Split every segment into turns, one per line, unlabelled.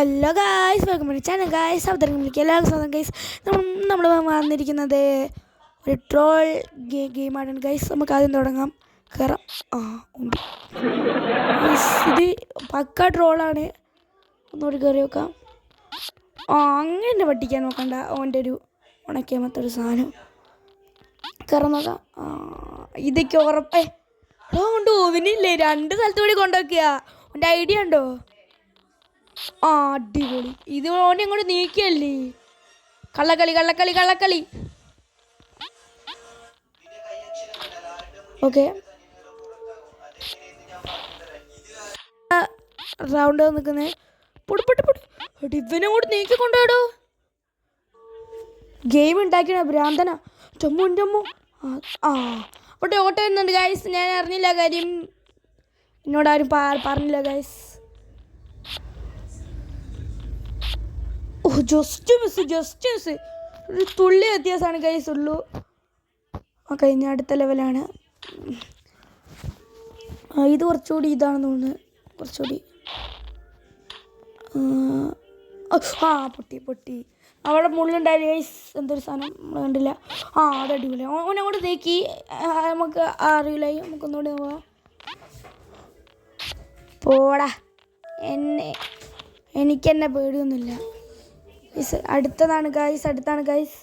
Hello guys, welcome to channel guys. അവതരണത്തിലേക്ക് എല്ലാവർക്കും സ്വാഗതം ഗൈസ്. നമ്മൾ വന്നിരിക്കുന്നത് ഒരു ട്രോൾ ഗെയിമാണ് ഗൈസ്. നമുക്ക് ആദ്യം തുടങ്ങാം. കയറാം. ഇത് പക്ക ട്രോളാണ്. ഒന്നുകൂടി കയറി നോക്കാം. അങ്ങനെ പറ്റിക്കാൻ നോക്കണ്ട. ഓൻ്റെ ഒരു ഉണക്കിയാമത്തെ ഒരു സാധനം കയറാൻ നോക്കാം. ഇതൊക്കെ ഉറപ്പേ കൊണ്ട് ഓവിനില്ലേ 2 സ്ഥലത്ത് കൂടി കൊണ്ടുവയ്ക്കുക. ഓൻ്റെ ഐഡിയ ഉണ്ടോ? അടിപൊളി. ഇത് ഓനെ അങ്ങോട്ട് നീക്കിയല്ലേ. കള്ളക്കളി. ഓക്കെ, റൗണ്ട് നിൽക്കുന്നേ. ഇവനെ കൂടെ നീക്കി കൊണ്ടുപോടോ. ഗെയിം ഉണ്ടാക്കിയ ഭ്രാന്തന. ചമ്മു അവിടെ ഓട്ടം വരുന്നുണ്ട് ഗൈസ്. ഞാൻ അറിഞ്ഞില്ല കാര്യം. എന്നോടാരും പറഞ്ഞില്ല ഗൈസ്. Just miss. ഒരു തുള്ളി വ്യത്യാസമാണ് ഗൈസ് ഉള്ളൂ. കഴിഞ്ഞ അടുത്ത ലെവലാണ്. ഇത് കുറച്ചുകൂടി ഇതാണെന്ന് തോന്നുന്നു. കുറച്ചുകൂടി പൊട്ടി. അവിടെ മുള്ളുണ്ടായില്ല ഗൈസ്. എന്തൊരു സാധനം നമ്മൾ കണ്ടില്ല. അത് അടിപൊളി. ഓനങ്ങോട്ട് നീക്കി. നമുക്ക് അറിയില്ലായി. നമുക്കൊന്നുകൂടി നോക്കാം. പോടാ. എനിക്കെന്നെ പേടിയൊന്നുമില്ല. അടുത്തതാണ് ഗൈസ്.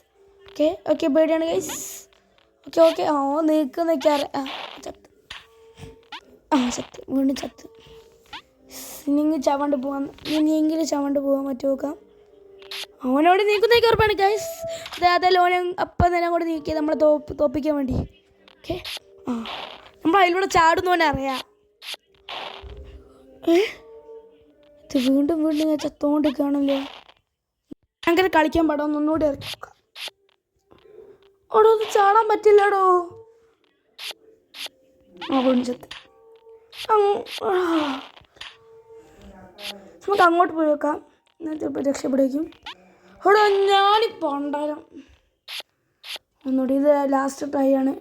ഓക്കെ പേടിയാണ് ഗൈസ്. ഓക്കെ നിൽക്കാറ്. ചത്ത് വീണ്ടും ചത്ത്. ഇനിയെങ്കിലും ചവണ്ട് പോകാൻ പറ്റുമോ നോക്കാം. അവനോട് നീക്കുന്നേക്ക് ഉറപ്പാണ് ഗൈസ്. അതല്ല ഓനെ അപ്പം തന്നെ അങ്ങോട്ട് നീക്കിയത് നമ്മളെ തോപ്പിക്കാൻ വേണ്ടി. ഓക്കെ, നമ്മൾ അതിലൂടെ ചാടുന്നവനെ അറിയാം. ഇത് വീണ്ടും ഞാൻ ചത്തോണ്ടിരിക്കുകയാണല്ലോ. അങ്ങനെ കളിക്കാൻ പാടാം. ഒന്നുകൂടി ഇറക്കി നോക്കാം. അത് ചാടാൻ പറ്റില്ലടോ. ചത്ത്. നമുക്ക് അങ്ങോട്ട് പോയി നോക്കാം. ചിലപ്പോൾ രക്ഷപ്പെടുകയും. ഞാനിപ്പോൾ ഉണ്ടാകാം. ഒന്നുകൂടി. ഇത് ലാസ്റ്റ് ട്രൈ ആണ്.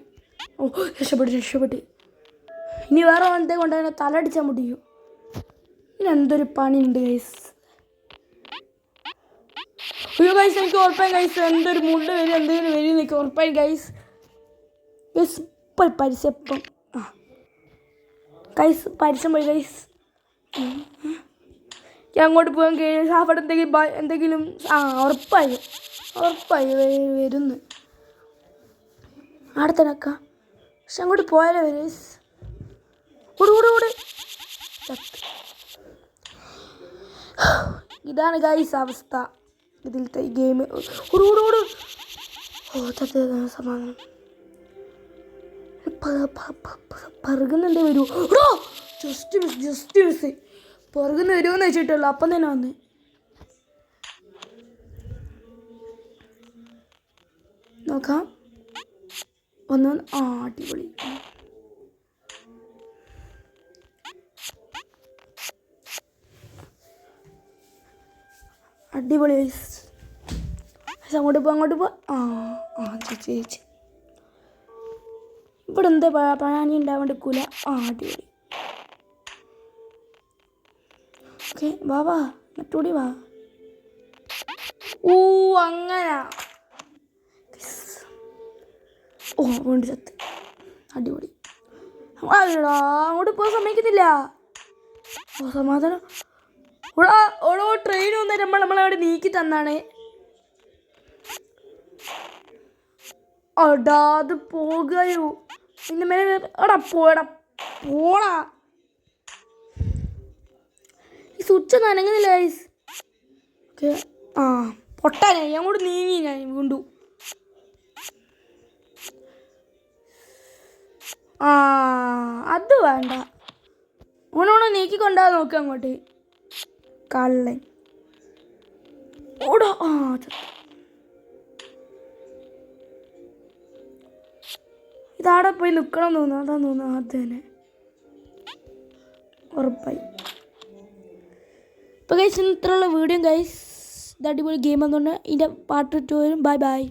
രക്ഷപ്പെട്ട്. ഇനി വേറെ എന്തെങ്കിലും കൊണ്ടുപോയാൽ തലടിച്ചാൽ മുടിയോ. എന്തൊരു പണിയുണ്ട് ഗൈസ്. ഗൈസ് എനിക്ക് ഉറപ്പായി ഗൈസ്. എന്തൊരു മുണ്ട് വരും, എന്തെങ്കിലും വരും എനിക്ക് ഉറപ്പായി ഗൈസ്. പരിചയം പോയി ഗൈസ്. അങ്ങോട്ട് പോകാൻ കഴിയും. അവിടെ എന്തെങ്കിലും ഉറപ്പായി വരുന്നു. അവിടെ തന്നെ വെക്കാം. പക്ഷെ അങ്ങോട്ട് പോയാലോ ഗൈസ്. ഓട്. ഇതാണ് ഗൈസ് അവസ്ഥ ഇതിലത്തെ ഗെയിം. ഓട്. സമാധാനം. പറകുന്നുണ്ടേ വരൂ. Just miss. പുറകുന്ന് വരുമെന്ന് വെച്ചിട്ടുള്ളൂ. അപ്പം തന്നെ വന്ന്. നോക്കാം. ഒന്ന് അടിപൊളി. അങ്ങോട്ട് പോ. ചേച്ചി ഇവിടെ എന്താ പഴാനി ഉണ്ടാവാൻ എടുക്കൂല. അടിപൊളി. ഓക്കെ, വാ മറ്റോടി വാ. അങ്ങനെ. വീണ്ടും ചത്ത്. അടിപൊളി. അങ്ങോട്ട് പോകാൻ സമ്മതിക്കുന്നില്ല. സമാധാനം. ഓരോ ട്രെയിൻ വന്നിട്ട് നമ്മളവിടെ നീക്കി തന്നാണ്. അത് പോകയോ. പിന്നെ മേലെ പോടാ. ഈ സ്വിച്ച് നനങ്ങുന്നില്ല ഗൈസ്. ഓക്കെ, പൊട്ടാനെ അങ്ങോട്ട് നീങ്ങി. ഞാൻ വീണ്ടും അത് വേണ്ട. ഓനോണോ നീക്കിക്കൊണ്ടാ നോക്കുക അങ്ങോട്ട്. കള്ളൻ. ഓടോ. ഇതാടെ പോയി നിൽക്കണം തോന്നുന്നു. അതാന്ന് തോന്നുന്നു. അത് തന്നെ ഉറപ്പായി. ഇപ്പോൾ ഗൈസ് ഇത്രയുള്ള വീഡിയോ ഗൈസ്. ഇത് അടിപൊളി ഗെയിം എന്നുകൊണ്ട് ഇതിൻ്റെ പാർട്ട് 2 വരും. ബൈ.